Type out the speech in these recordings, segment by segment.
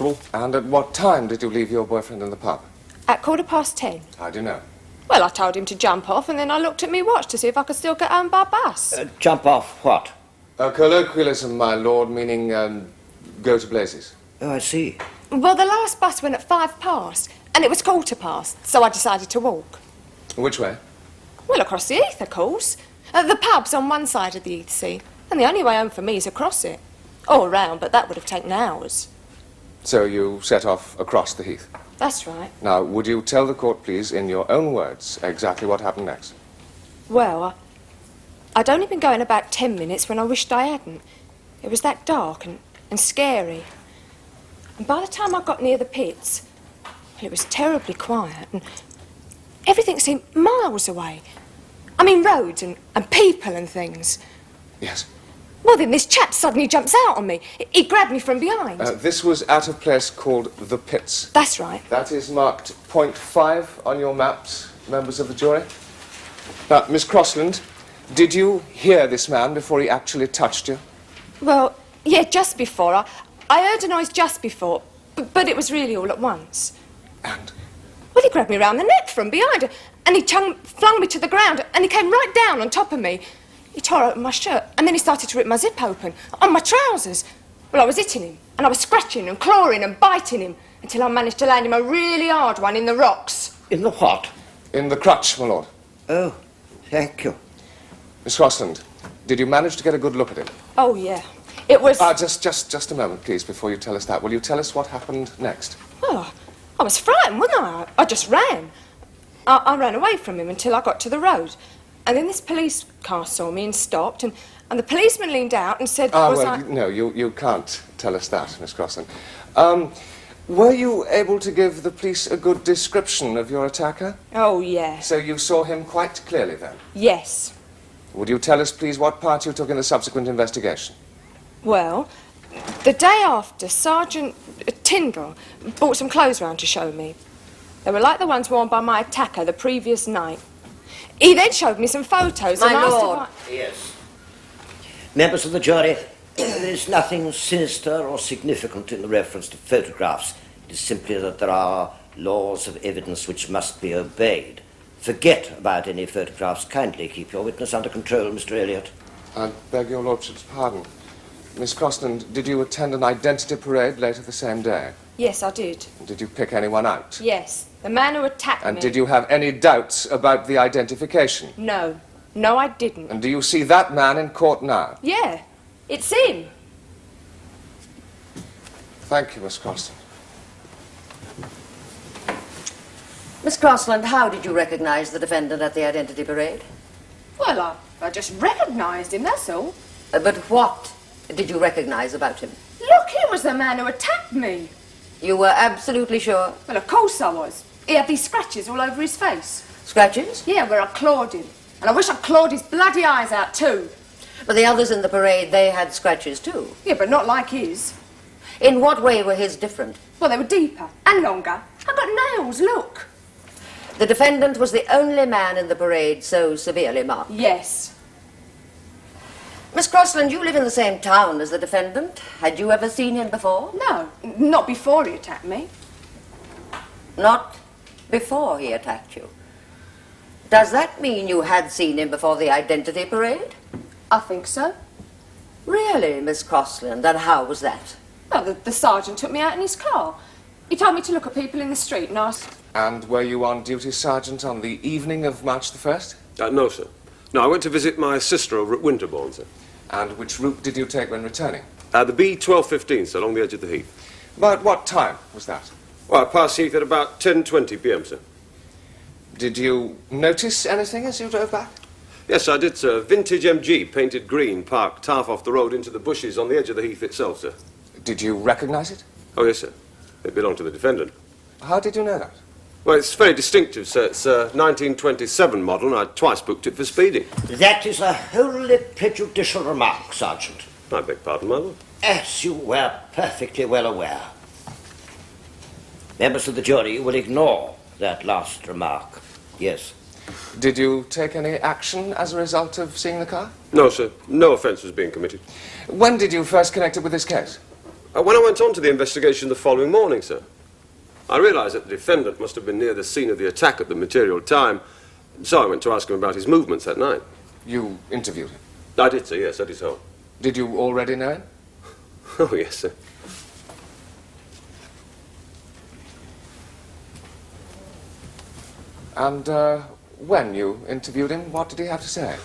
And at what time did you leave your boyfriend in the pub? At 10:15. How do you know? Well, I told him to jump off, and then I looked at me watch to see if I could still get home by bus. Jump off what? A colloquialism, my lord, meaning go to blazes. Oh, I see. Well, the last bus went at 5 past, and it was 15:15, so I decided to walk. Which way? Well, across the heath, of course. The pub's on one side of the heath, see, and the only way home for me is across it. All round, but that would have taken hours. So you set off across the heath. That's right. Now, would you tell the court, please, in your own words, exactly what happened next? Well, I'd only been going about 10 minutes when I wished I hadn't. It was that dark and scary. And by the time I got near the pits, well, it was terribly quiet, and everything seemed miles away. I mean, roads and people and things. Yes. Well, then this chap suddenly jumps out on me. He grabbed me from behind. This was at a place called the Pits. That's right. That is marked .5 on your maps, members of the jury. Now, Miss Crossland, did you hear this man before he actually touched you? Well, yeah, just before. I heard a noise just before, but it was really all at once. And? Well, he grabbed me round the neck from behind, and he flung me to the ground, and he came right down on top of me. He tore open my shirt, and then he started to rip my zip open, on my trousers. Well, I was hitting him, and I was scratching and clawing and biting him, until I managed to land him a really hard one in the rocks. In the what? In the crutch, my lord. Oh, thank you. Miss Crossland, did you manage to get a good look at him? Oh, yeah. It was... Just a moment, please, before you tell us that. Will you tell us what happened next? Oh, I was frightened, wasn't I? I just ran. I ran away from him until I got to the road. And then this police car saw me and stopped, and the policeman leaned out and said... No, you can't tell us that, Miss Crossland. Were you able to give the police a good description of your attacker? Oh, yeah. So you saw him quite clearly, then? Yes. Would you tell us, please, what part you took in the subsequent investigation? Well, the day after, Sergeant Tyndall brought some clothes round to show me. They were like the ones worn by my attacker the previous night. He then showed me some photos and asked Lord. if I... Yes. Members of the jury, there is nothing sinister or significant in the reference to photographs. It is simply that there are laws of evidence which must be obeyed. Forget about any photographs. Kindly keep your witness under control, Mr. Eliot. I beg your lordship's pardon. Miss Crossland, did you attend an identity parade later the same day? Yes, I did. Did you pick anyone out? Yes, the man who attacked me. And did you have any doubts about the identification? No. No, I didn't. And do you see that man in court now? Yeah, it's him. Thank you, Miss Crossland. Miss Crossland, how did you recognize the defendant at the identity parade? Well, I just recognised him, that's all. But what did you recognize about him? Look, he was the man who attacked me. You were absolutely sure? Well, of course I was. He had these scratches all over his face. Scratches? Yeah, where I clawed him. And I wish I'd clawed his bloody eyes out, too. But the others in the parade, they had scratches too. Yeah, but not like his. In what way were his different? Well, they were deeper and longer. I got nails, look. The defendant was the only man in the parade so severely marked. Yes. Miss Crossland, you live in the same town as the defendant. Had you ever seen him before? No, not before he attacked me. Not before he attacked you. Does that mean you had seen him before the identity parade? I think so. Really, Miss Crossland? And how was that? Well, the sergeant took me out in his car. He told me to look at people in the street and ask... And were you on duty, Sergeant, on the evening of March the 1st? No, sir. No, I went to visit my sister over at Winterbourne, sir. And which route did you take when returning? The B1215, sir, along the edge of the heath. About what time was that? Well, I passed Heath at about 10:20 p.m., sir. Did you notice anything as you drove back? Yes, I did, sir. Vintage MG, painted green, parked half off the road into the bushes on the edge of the heath itself, sir. Did you recognize it? Oh, yes, sir. It belonged to the defendant. How did you know that? Well, it's very distinctive, sir. It's a 1927 model, and I twice booked it for speeding. That is a wholly prejudicial remark, Sergeant. I beg pardon, my lord. As you were perfectly well aware. Members of the jury will ignore that last remark. Yes. Did you take any action as a result of seeing the car? No, sir. No offence was being committed. When did you first connect it with this case? When I went on to the investigation the following morning, sir, I realised that the defendant must have been near the scene of the attack at the material time, so I went to ask him about his movements that night. You interviewed him? I did, sir, yes, at his home. Did you already know him? Oh, yes, sir. And when you interviewed him, what did he have to say?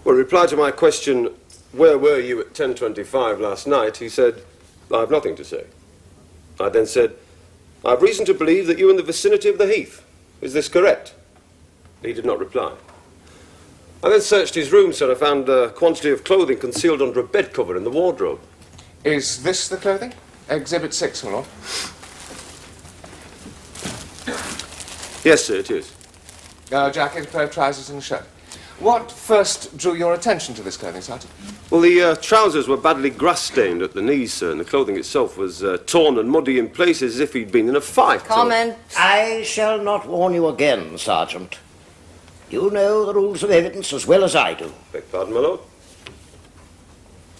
Well, in reply to my question, where were you at 10:25 last night, he said, I have nothing to say. I then said, I have reason to believe that you were in the vicinity of the Heath. Is this correct? He did not reply. I then searched his room, sir. I found a quantity of clothing concealed under a bed cover in the wardrobe. Is this the clothing? Exhibit 6, my lord. Yes, sir, it is. Jacket, pair of trousers and a shirt. What first drew your attention to this clothing, Sergeant? Well, the trousers were badly grass-stained at the knees, sir, and the clothing itself was torn and muddy in places as if he'd been in a fight. Comment. I shall not warn you again, Sergeant. You know the rules of evidence as well as I do. Beg pardon, my lord?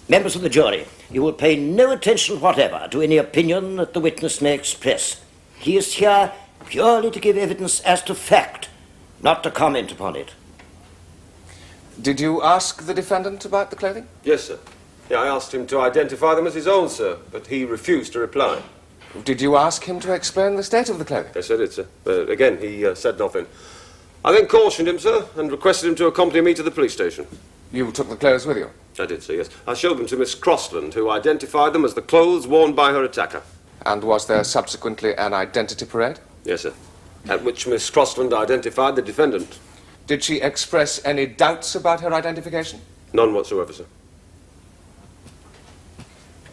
Members of the jury, you will pay no attention whatever to any opinion that the witness may express. He is here purely to give evidence as to fact, not to comment upon it. Did you ask the defendant about the clothing? Yes, sir. Yeah, I asked him to identify them as his own, sir, but he refused to reply. Did you ask him to explain the state of the clothing? Yes, I did, sir. But again, he said nothing. I then cautioned him, sir, and requested him to accompany me to the police station. You took the clothes with you? I did, sir, yes. I showed them to Miss Crossland, who identified them as the clothes worn by her attacker. And was there subsequently an identity parade? Yes, sir. At which Miss Crossland identified the defendant. Did she express any doubts about her identification? None whatsoever, sir.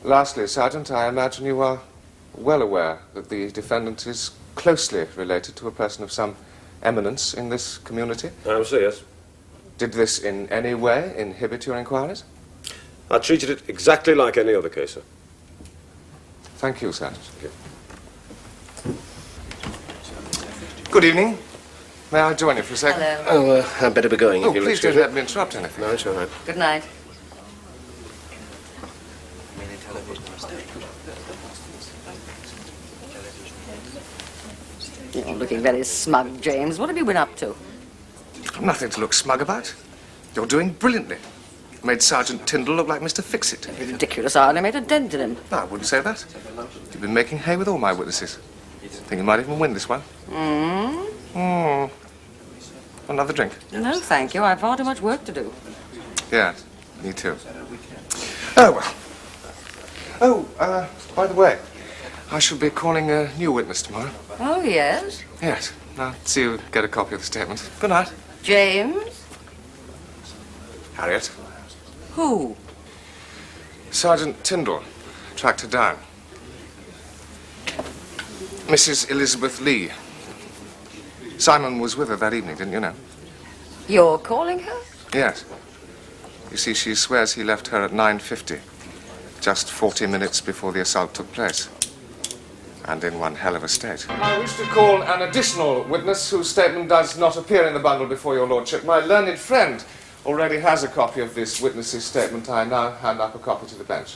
Lastly, Sergeant, I imagine you are well aware that the defendant is closely related to a person of some eminence in this community. I am, sir, yes. Did this in any way inhibit your inquiries? I treated it exactly like any other case, sir. Thank you, Sergeant. Thank you. Good evening. May I join you for a second? Hello. Oh, I'd better be going Oh, if you'll please excuse don't me. let me interrupt anything. No, it's all right. Good night. You're looking very smug, James. What have you been up to? Nothing to look smug about. You're doing brilliantly. Made Sergeant Tyndall look like Mr. Fixit. Ridiculous. I only made a dent in him. No, I wouldn't say that. You've been making hay with all my witnesses. Think you might even win this one. Another drink? No, thank you. I've far too much work to do. Yeah, me too. Oh, well. Oh, by the way, I shall be calling a new witness tomorrow. Oh, yes? Yes. I'll see you get a copy of the statement. Good night. James? Harriet. Who? Sergeant Tyndall tracked her down. Mrs. Elizabeth Lee. Simon was with her that evening, didn't you know? You're calling her? Yes. You see, she swears he left her at 9:50, just 40 minutes before the assault took place. And in one hell of a state. I wish to call an additional witness whose statement does not appear in the bundle before your lordship. My learned friend already has a copy of this witness's statement. I now hand up a copy to the bench.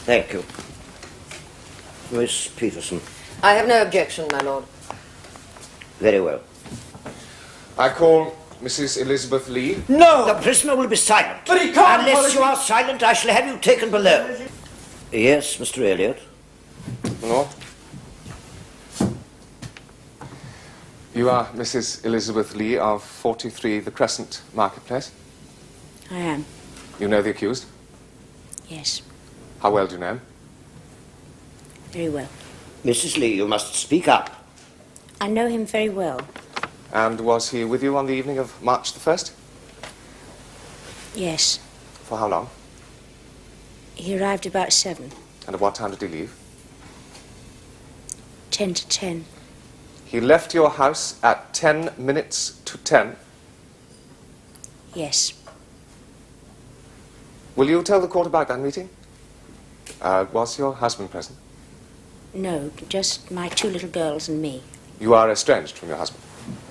Thank you. Miss Peterson. I have no objection, my lord. Very well. I call Mrs. Elizabeth Lee. No! The prisoner will be silent. But he can't! Unless you are silent, I shall have you taken below. Yes, Mr. Eliot. Lord. You are Mrs. Elizabeth Lee of 43 The Crescent Marketplace? I am, You know the accused? yes, How well do you know him? very well. Mrs. Lee, you must speak up. I know him very well, And was he with you on the evening of March the 1st? yes. For how long? He arrived about 7, And at what time did he leave? 10 to 10. He left your house at 10 minutes to 10. Yes, Will you tell the court about that meeting? Was your husband present? no, just my 2 little girls and me. You are estranged from your husband.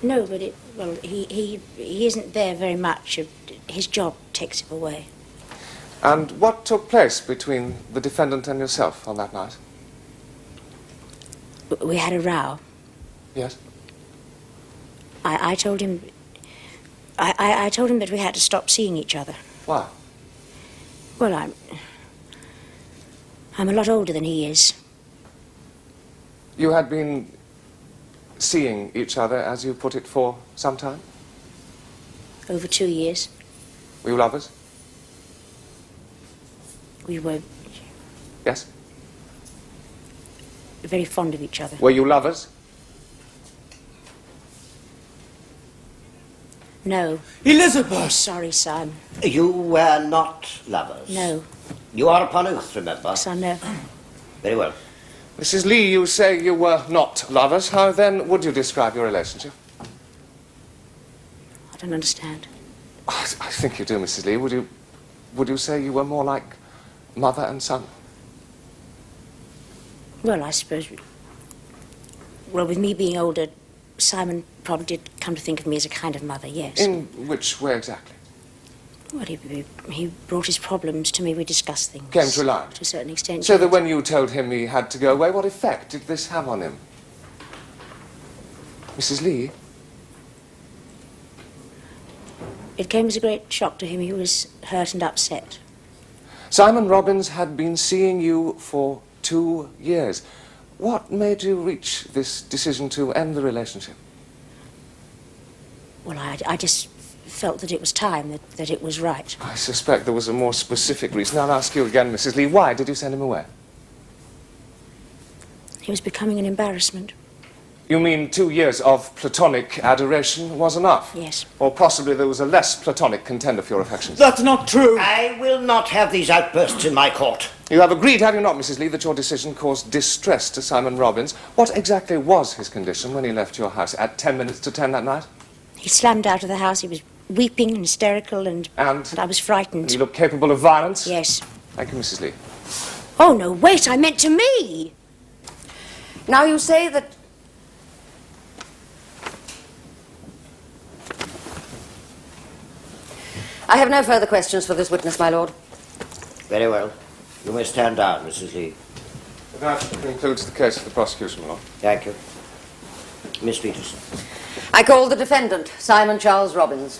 No, but he isn't there very much. His job takes him away. And what took place between the defendant and yourself on that night? We had a row. Yes? I told him... I told him that we had to stop seeing each other. Why? Well, I'm a lot older than he is. You had been seeing each other, as you put it, for some time? Over 2 years. Were you lovers? We were Yes? very fond of each other. Were you lovers? No. Elizabeth! Sorry, Simon. You were not lovers? No. You are upon oath, remember? Son, no. Very well. Mrs. Lee, you say you were not lovers. How then would you describe your relationship? I don't understand. I think you do, Mrs. Lee. Would you say you were more like mother and son? Well, I suppose... Well, with me being older, Simon probably did come to think of me as a kind of mother, yes. In which way exactly? Well, he brought his problems to me. We discussed things. Came to light? To a certain extent. So yes. that when you told him he had to go away, what effect did this have on him? Mrs. Lee? It came as a great shock to him. He was hurt and upset. Simon Robbins had been seeing you for 2 years. What made you reach this decision to end the relationship? Well, I just felt that it was time, that it was right. I suspect there was a more specific reason. I'll ask you again, Mrs. Lee. Why did you send him away? He was becoming an embarrassment. You mean 2 years of platonic adoration was enough? Yes. Or possibly there was a less platonic contender for your affections? That's not true! I will not have these outbursts in my court. You have agreed, have you not, Mrs. Lee, that your decision caused distress to Simon Robbins? What exactly was his condition when he left your house at 10 minutes to 10 that night? He slammed out of the house. He was weeping and hysterical, and I was frightened. He looked capable of violence? Yes. Thank you, Mrs. Lee. Oh, no, wait, I meant to me! Now you say that... I have no further questions for this witness, my lord. Very well. You may stand down, Mrs. Lee. That concludes the case of the prosecution, my lord. Thank you. Miss Peterson. I call the defendant, Simon Charles Robbins.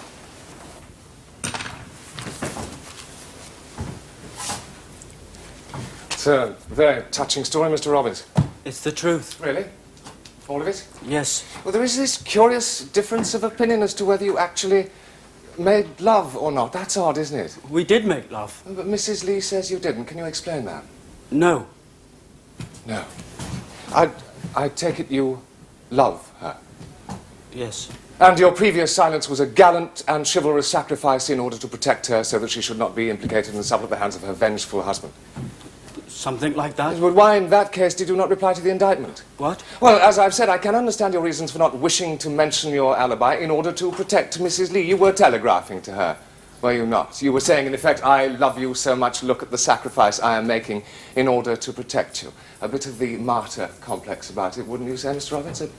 It's a very touching story, Mr. Robbins. It's the truth. Really? All of it? Yes. Well, there is this curious difference of opinion as to whether you actually made love or not. That's odd, isn't it? We did make love. But Mrs. Lee says you didn't. Can you explain that? No. No. I take it you love her. Yes. And your previous silence was a gallant and chivalrous sacrifice in order to protect her so that she should not be implicated in the subtle at the hands of her vengeful husband. Something like that. But why, in that case, did you not reply to the indictment? What? Well, as I've said, I can understand your reasons for not wishing to mention your alibi in order to protect Mrs. Lee. You were telegraphing to her, were you not? You were saying, in effect, I love you so much, look at the sacrifice I am making in order to protect you. A bit of the martyr complex about it, wouldn't you say, Mr. Robbins? A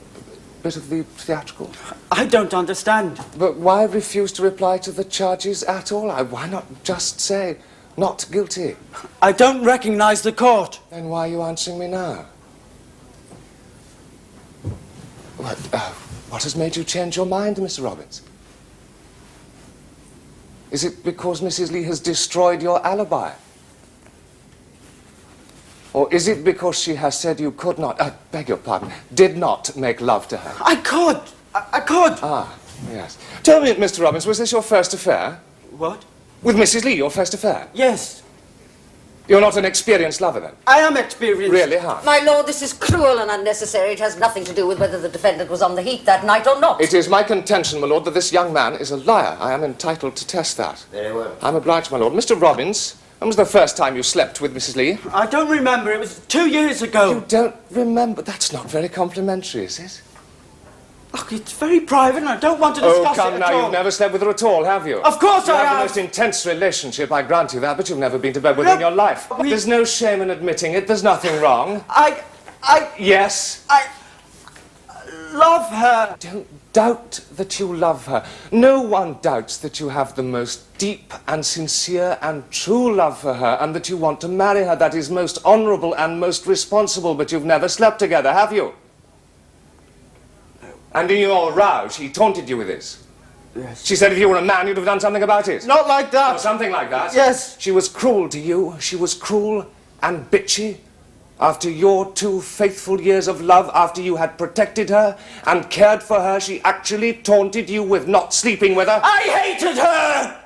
bit of the theatrical. I don't understand. But why refuse to reply to the charges at all? Why not just say, not guilty? I don't recognize the court. Then why are you answering me now? What has made you change your mind, Mr. Robbins? Is it because Mrs. Lee has destroyed your alibi? Or is it because she has said you could not, I beg your pardon, did not make love to her? I could. I could. Ah, yes. Tell me, Mr. Robbins, was this your first affair? What? With Mrs. Lee, your first affair? Yes. You're not an experienced lover, then? I am experienced. Really, how? My lord, this is cruel and unnecessary. It has nothing to do with whether the defendant was on the heath that night or not. It is my contention, my lord, that this young man is a liar. I am entitled to test that. Very well. I'm obliged, my lord. Mr. Robbins, when was the first time you slept with Mrs. Lee? I don't remember. It was 2 years ago. You don't remember? That's not very complimentary, is it? Look, it's very private and I don't want to discuss come it now, at all. you've never slept with her at all, have you? Of course you I have have. the most intense relationship, I grant you that, but you've never been to bed with her in your life. There's no shame in admitting it. There's nothing wrong. Yes? love her. Don't doubt that you love her. No one doubts that you have the most deep and sincere and true love for her, and that you want to marry her. That is most honourable and most responsible, but you've never slept together, have you? No. And in your row, she taunted you with this. Yes. She said if you were a man, you'd have done something about it. Not like that. Or something like that. Yes. She was cruel to you. She was cruel and bitchy. After your 2 faithful years of love, after you had protected her and cared for her, she actually taunted you with not sleeping with her. I hated her.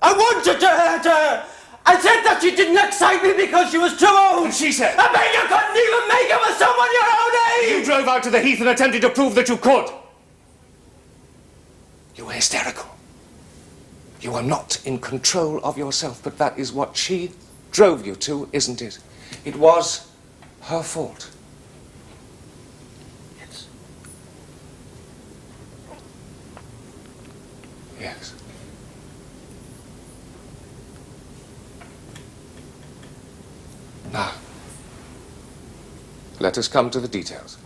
I wanted to hurt her. I said that she didn't excite me because she was too old. And she said... I bet you couldn't even make it with someone your own age. You drove out to the heath and attempted to prove that you could. You were hysterical. You are not in control of yourself, but that is what she drove you to, isn't it? It was her fault. Yes. Yes. Now, let us come to the details.